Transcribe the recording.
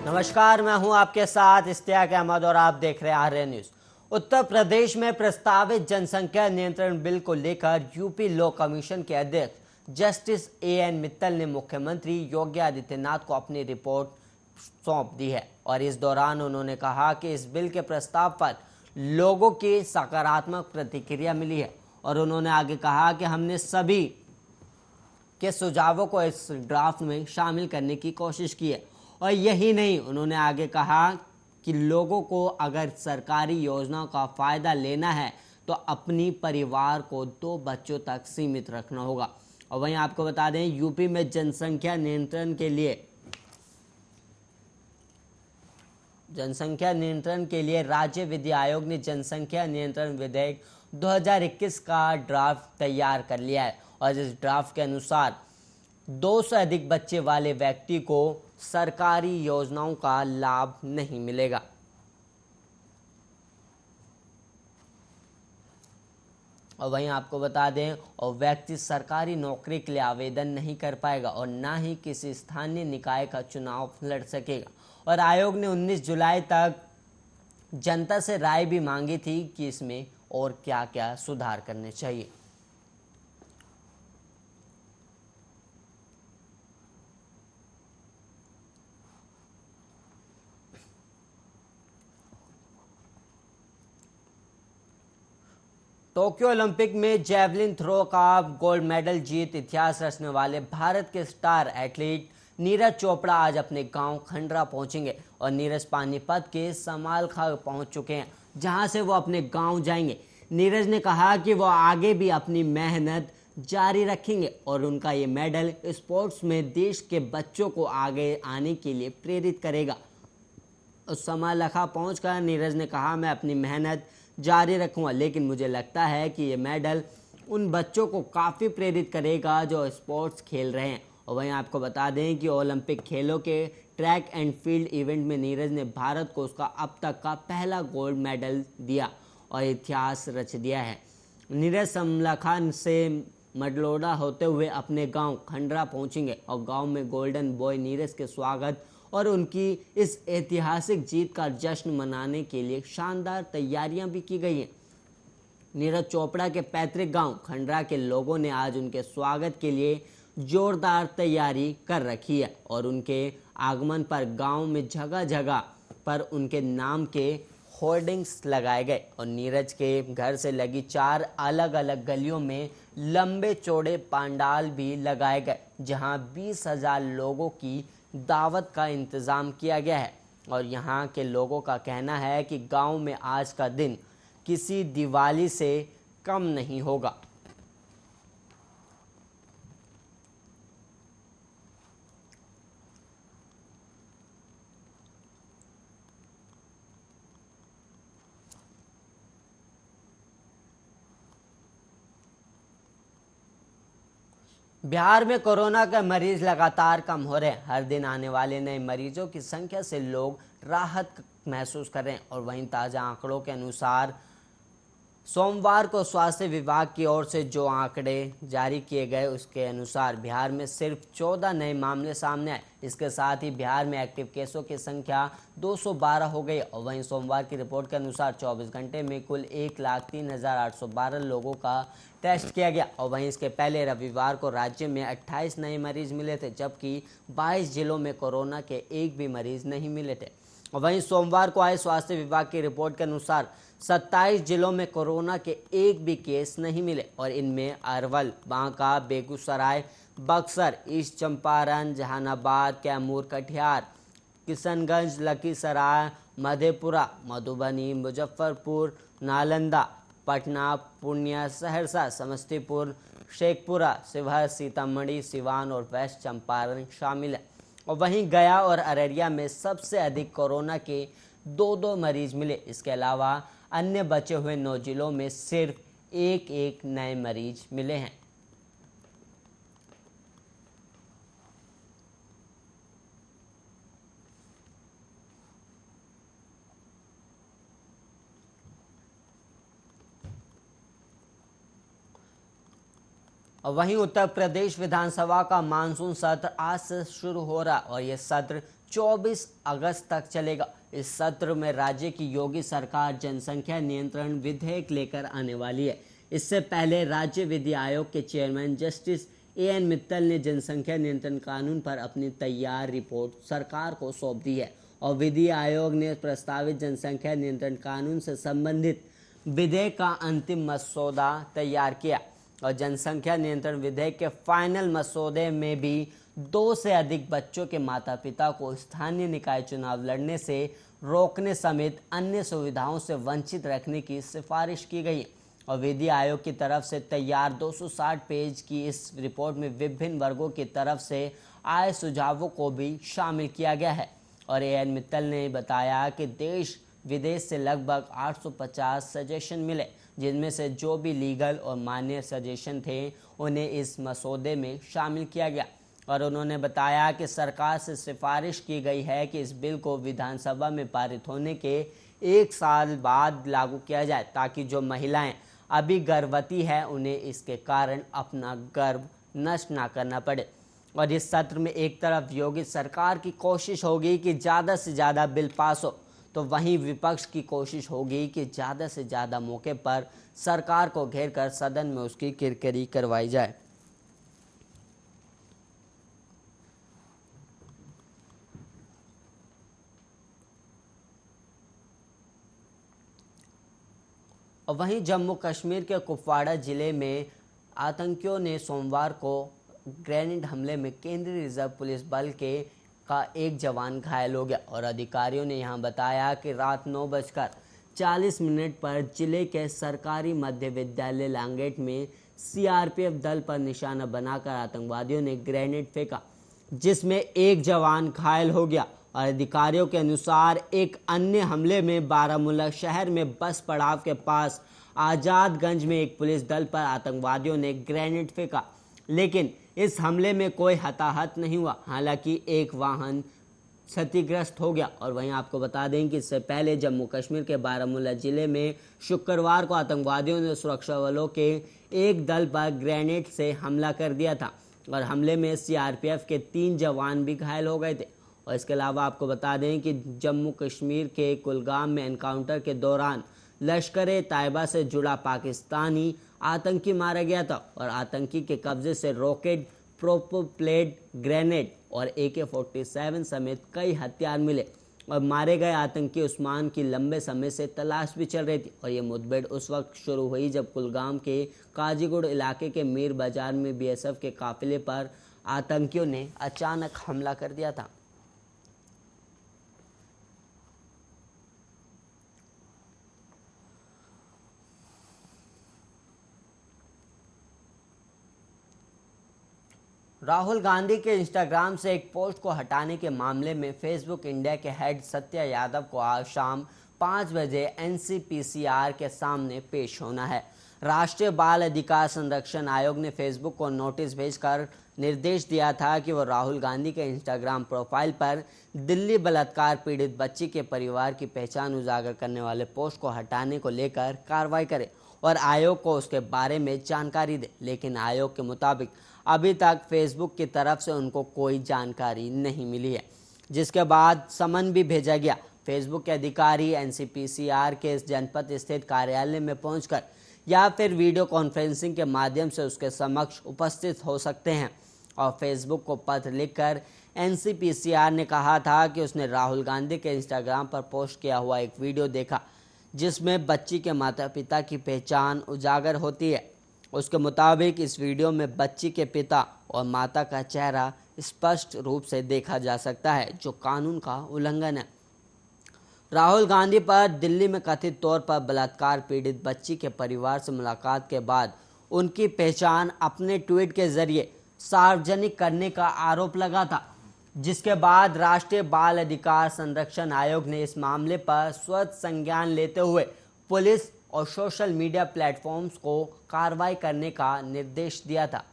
नमस्कार, मैं हूं आपके साथ इश्तियाक अहमद और आप देख रहे हैं आर्य न्यूज। उत्तर प्रदेश में प्रस्तावित जनसंख्या नियंत्रण बिल को लेकर यूपी लॉ कमीशन के अध्यक्ष जस्टिस एएन मित्तल ने मुख्यमंत्री योगी आदित्यनाथ को अपनी रिपोर्ट सौंप दी है और इस दौरान उन्होंने कहा कि इस बिल के प्रस्ताव पर लोगों की सकारात्मक प्रतिक्रिया मिली है और उन्होंने आगे कहा कि हमने सभी के सुझावों को इस ड्राफ्ट में शामिल करने की कोशिश की है। और यही नहीं, उन्होंने आगे कहा कि लोगों को अगर सरकारी योजनाओं का फ़ायदा लेना है तो अपनी परिवार को 2 बच्चों तक सीमित रखना होगा। और वहीं आपको बता दें, यूपी में जनसंख्या नियंत्रण के लिए राज्य विधि आयोग ने जनसंख्या नियंत्रण विधेयक 2021 का ड्राफ्ट तैयार कर लिया है और इस ड्राफ्ट के अनुसार 2 से अधिक बच्चे वाले व्यक्ति को सरकारी योजनाओं का लाभ नहीं मिलेगा। और वहीं आपको बता दें, और व्यक्ति सरकारी नौकरी के लिए आवेदन नहीं कर पाएगा और ना ही किसी स्थानीय निकाय का चुनाव लड़ सकेगा। और आयोग ने 19 जुलाई तक जनता से राय भी मांगी थी कि इसमें और क्या क्या सुधार करने चाहिए। टोक्यो ओलंपिक में जैवलिन थ्रो का गोल्ड मेडल जीत इतिहास रचने वाले भारत के स्टार एथलीट नीरज चोपड़ा आज अपने गांव खंडरा पहुंचेंगे और नीरज पानीपत के समालखा पहुंच चुके हैं, जहां से वो अपने गांव जाएंगे। नीरज ने कहा कि वो आगे भी अपनी मेहनत जारी रखेंगे और उनका ये मेडल स्पोर्ट्स में देश के बच्चों को आगे आने के लिए प्रेरित करेगा। उस समालखा पहुंचकर नीरज ने कहा, मैं अपनी मेहनत जारी रखूंगा, लेकिन मुझे लगता है कि ये मेडल उन बच्चों को काफ़ी प्रेरित करेगा जो स्पोर्ट्स खेल रहे हैं। और वहीं आपको बता दें कि ओलंपिक खेलों के ट्रैक एंड फील्ड इवेंट में नीरज ने भारत को उसका अब तक का पहला गोल्ड मेडल दिया और इतिहास रच दिया है। नीरज समलखा से मडलोडा होते हुए अपने गांव खंडरा पहुंचेंगे और गांव में गोल्डन बॉय नीरज के स्वागत और उनकी इस ऐतिहासिक जीत का जश्न मनाने के लिए शानदार तैयारियां भी की गई हैं। नीरज चोपड़ा के पैतृक गांव खंडरा के लोगों ने आज उनके स्वागत के लिए जोरदार तैयारी कर रखी है और उनके आगमन पर गांव में जगह जगह पर उनके नाम के होर्डिंग्स लगाए गए और नीरज के घर से लगी 4 अलग अलग गलियों में लंबे चौड़े पंडाल भी लगाए गए, जहां 20,000 लोगों की दावत का इंतज़ाम किया गया है। और यहाँ के लोगों का कहना है कि गांव में आज का दिन किसी दिवाली से कम नहीं होगा। बिहार में कोरोना के मरीज लगातार कम हो रहे हैं। हर दिन आने वाले नए मरीजों की संख्या से लोग राहत महसूस कर रहे हैं और वहीं ताज़ा आंकड़ों के अनुसार सोमवार को स्वास्थ्य विभाग की ओर से जो आंकड़े जारी किए गए उसके अनुसार बिहार में सिर्फ 14 नए मामले सामने आए। इसके साथ ही बिहार में एक्टिव केसों की संख्या 212 हो गई और वहीं सोमवार की रिपोर्ट के अनुसार 24 घंटे में कुल 1,03,812 लोगों का टेस्ट किया गया। और वहीं इसके पहले रविवार को राज्य में 28 नए मरीज मिले थे, जबकि 22 जिलों में कोरोना के एक भी मरीज नहीं मिले थे। और वहीं सोमवार को आए स्वास्थ्य विभाग की रिपोर्ट के अनुसार 27 जिलों में कोरोना के एक भी केस नहीं मिले और इनमें अरवल, बांका, बेगूसराय, बक्सर, ईस्ट चंपारण, जहानाबाद, कैमूर, कटिहार, किशनगंज, लखीसराय, मधेपुरा, मधुबनी, मुजफ्फरपुर, नालंदा, पटना, पूर्णिया, सहरसा, समस्तीपुर, शेखपुरा, शिवहर, सीतामढ़ी, सिवान और वेस्ट चंपारण शामिल है। और वहीं गया और अररिया में सबसे अधिक कोरोना के 2 मरीज मिले। इसके अलावा अन्य बचे हुए 9 जिलों में सिर्फ एक नए मरीज मिले हैं। वहीं उत्तर प्रदेश विधानसभा का मानसून सत्र आज से शुरू हो रहा और यह सत्र 24 अगस्त तक चलेगा। इस सत्र में राज्य की योगी सरकार जनसंख्या नियंत्रण विधेयक लेकर आने वाली है। इससे पहले राज्य विधि आयोग के चेयरमैन जस्टिस एएन मित्तल ने जनसंख्या नियंत्रण कानून पर अपनी तैयार रिपोर्ट सरकार को सौंप दी है और विधि आयोग ने प्रस्तावित जनसंख्या नियंत्रण कानून से संबंधित विधेयक का अंतिम मसौदा तैयार किया और जनसंख्या नियंत्रण विधेयक के फाइनल मसौदे में भी 2 से अधिक बच्चों के माता पिता को स्थानीय निकाय चुनाव लड़ने से रोकने समेत अन्य सुविधाओं से वंचित रखने की सिफारिश की गई है और विधि आयोग की तरफ से तैयार 260 पेज की इस रिपोर्ट में विभिन्न वर्गों की तरफ से आए सुझावों को भी शामिल किया गया है। और एएन मित्तल ने बताया कि देश विदेश से लगभग 850 सजेशन मिले, जिनमें से जो भी लीगल और मान्य सजेशन थे उन्हें इस मसौदे में शामिल किया गया। और उन्होंने बताया कि सरकार से सिफारिश की गई है कि इस बिल को विधानसभा में पारित होने के 1 साल बाद लागू किया जाए, ताकि जो महिलाएं अभी गर्भवती हैं उन्हें इसके कारण अपना गर्भ नष्ट ना करना पड़े। और इस सत्र में एक तरफ योगी सरकार की कोशिश होगी कि ज़्यादा से ज़्यादा बिल पास हो, तो वहीं विपक्ष की कोशिश होगी कि ज़्यादा से ज़्यादा मौके पर सरकार को घेरकर सदन में उसकी किरकिरी करवाई जाए। और वहीं जम्मू कश्मीर के कुपवाड़ा जिले में आतंकियों ने सोमवार को ग्रेनेड हमले में केंद्रीय रिजर्व पुलिस बल का एक जवान घायल हो गया और अधिकारियों ने यहां बताया कि रात 9:40 पर जिले के सरकारी मध्य विद्यालय लांगेट में सीआरपीएफ दल पर निशाना बनाकर आतंकवादियों ने ग्रेनेड फेंका, जिसमें एक जवान घायल हो गया। और अधिकारियों के अनुसार एक अन्य हमले में बारामूला शहर में बस पड़ाव के पास आजादगंज में एक पुलिस दल पर आतंकवादियों ने ग्रेनेड फेंका, लेकिन इस हमले में कोई हताहत नहीं हुआ। हालांकि एक वाहन क्षतिग्रस्त हो गया। और वहीं आपको बता दें कि इससे पहले जम्मू कश्मीर के बारामूला जिले में शुक्रवार को आतंकवादियों ने सुरक्षा बलों के एक दल पर ग्रेनेड से हमला कर दिया था और हमले में सीआरपीएफ के 3 जवान भी घायल हो गए थे। और इसके अलावा आपको बता दें कि जम्मू कश्मीर के कुलगाम में एनकाउंटर के दौरान लश्कर-ए-तैयबा से जुड़ा पाकिस्तानी आतंकी मारा गया था और आतंकी के कब्जे से रॉकेट, प्रोपेलेड ग्रेनेड और AK-47 समेत कई हथियार मिले और मारे गए आतंकी उस्मान की लंबे समय से तलाश भी चल रही थी। और ये मुठभेड़ उस वक्त शुरू हुई जब कुलगाम के काजीगुड़ इलाके के मीर बाजार में बीएसएफ के काफिले पर आतंकियों ने अचानक हमला कर दिया था। राहुल गांधी के इंस्टाग्राम से एक पोस्ट को हटाने के मामले में फेसबुक इंडिया के हेड सत्या यादव को आज शाम 5 बजे एनसीपीसीआर के सामने पेश होना है। राष्ट्रीय बाल अधिकार संरक्षण आयोग ने फेसबुक को नोटिस भेजकर निर्देश दिया था कि वो राहुल गांधी के इंस्टाग्राम प्रोफाइल पर दिल्ली बलात्कार पीड़ित बच्ची के परिवार की पहचान उजागर करने वाले पोस्ट को हटाने को लेकर कार्रवाई करे और आयोग को उसके बारे में जानकारी दे। लेकिन आयोग के मुताबिक अभी तक फेसबुक की तरफ से उनको कोई जानकारी नहीं मिली है, जिसके बाद समन भी भेजा गया। फेसबुक के अधिकारी एनसीपीसीआर के इस जनपद स्थित कार्यालय में पहुंचकर या फिर वीडियो कॉन्फ्रेंसिंग के माध्यम से उसके समक्ष उपस्थित हो सकते हैं। और फेसबुक को पत्र लिखकर एनसीपीसीआर ने कहा था कि उसने राहुल गांधी के इंस्टाग्राम पर पोस्ट किया हुआ एक वीडियो देखा, जिसमें बच्ची के माता पिता की पहचान उजागर होती है। उसके मुताबिक इस वीडियो में बच्ची के पिता और माता का चेहरा स्पष्ट रूप से देखा जा सकता है, जो कानून का उल्लंघन है। राहुल गांधी पर दिल्ली में कथित तौर पर बलात्कार पीड़ित बच्ची के परिवार से मुलाकात के बाद उनकी पहचान अपने ट्वीट के जरिए सार्वजनिक करने का आरोप लगा था, जिसके बाद राष्ट्रीय बाल अधिकार संरक्षण आयोग ने इस मामले पर स्वतः संज्ञान लेते हुए पुलिस और सोशल मीडिया प्लेटफॉर्म्स को कार्रवाई करने का निर्देश दिया था।